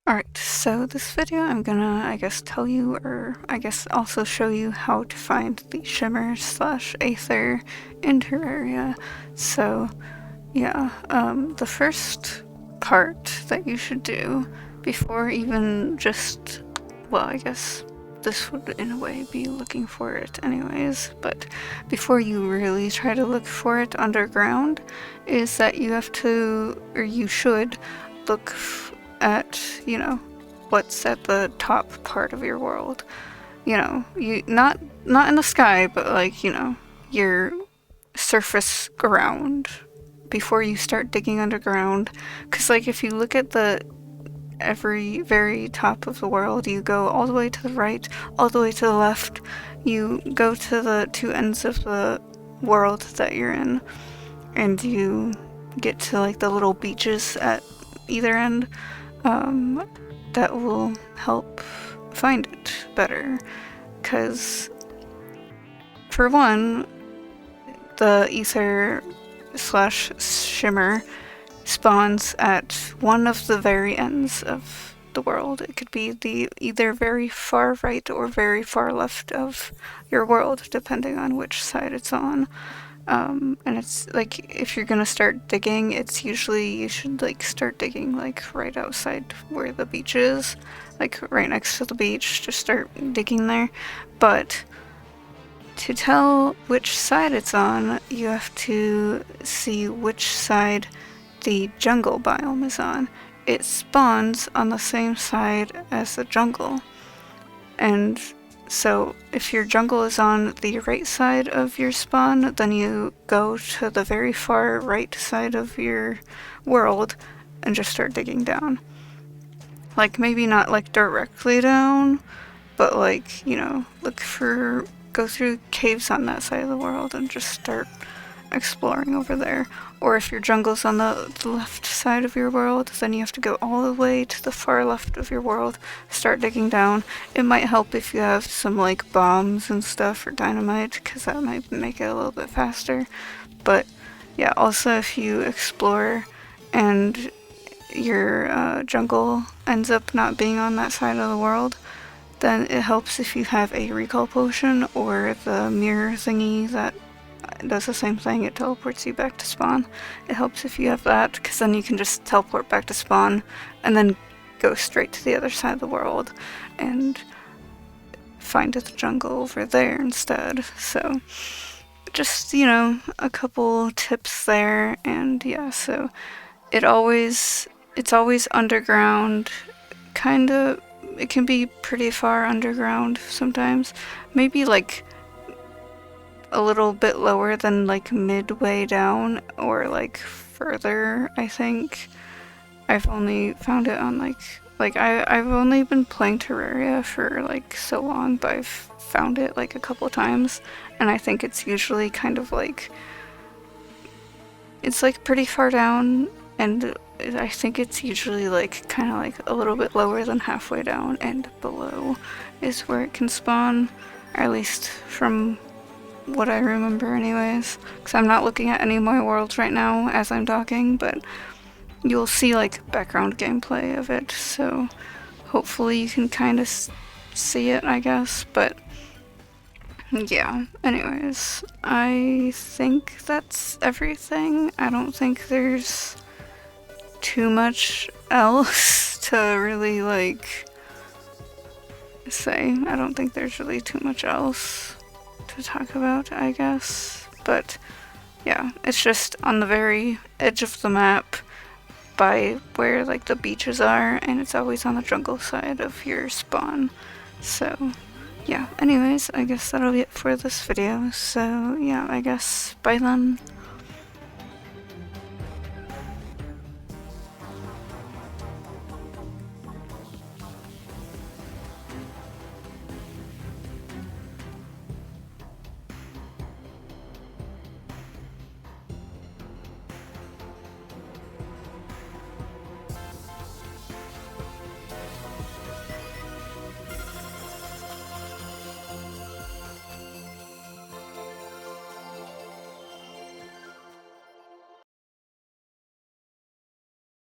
Alright, so this video I'm gonna, I guess, tell you, or I guess also show you how to find the Shimmer slash Aether in Terraria. So, yeah, the first part that you should do before even just, well, I guess this would in a way be looking for it anyways, but before you really try to look for it underground, is that you have to, or you should, look at, what's at the top part of your world. You not in the sky, but like, your surface ground before you start digging underground. Because like if you look at the very top of the world, you go all the way to the right, all the way to the left, you go to the two ends of the world that you're in, and you get to like the little beaches at either end. That will help find it better, because for one, the Aether slash Shimmer spawns at one of the very ends of the world. It could be the either very far right or very far left of your world, depending on which side it's on. And it's like, if you're gonna start digging, it's usually, you should like start digging like right outside where the beach is, like right next to the beach, just start digging there. But to tell which side it's on, you have to see which side the jungle biome is on. It spawns on the same side as the jungle, and so if your jungle is on the right side of your spawn, then you go to the very far right side of your world and just start digging down. Like, maybe not like directly down, but like, go through caves on that side of the world and just start exploring over there. Or if your jungle's on the left side of your world, then you have to go all the way to the far left of your world, start digging down. It might help if you have some like bombs and stuff or dynamite, because that might make it a little bit faster. But yeah, also if you explore and your jungle ends up not being on that side of the world, then it helps if you have a recall potion or the mirror thingy that does the same thing. It teleports you back to spawn. It helps if you have that, because then you can just teleport back to spawn and then go straight to the other side of the world and find the jungle over there instead. So just, a couple tips there. And yeah, so it's always underground, kind of. It can be pretty far underground sometimes, maybe like a little bit lower than like midway down, or like further. I think I've only found it on I've only been playing Terraria for like so long, but I've found it like a couple times, and I think it's usually kind of like, it's like pretty far down, and I think it's usually like kind of like a little bit lower than halfway down, and below is where it can spawn, or at least from what I remember anyways, because I'm not looking at any of my worlds right now as I'm talking, but you'll see like background gameplay of it, so hopefully you can kind of see it, I guess. But yeah, anyways, I think that's everything. I don't think there's too much else to really like say. I don't think there's really too much else to talk about, I guess. But yeah, it's just on the very edge of the map by where like the beaches are, and it's always on the jungle side of your spawn. So yeah, anyways, I guess that'll be it for this video. So yeah, I guess bye then.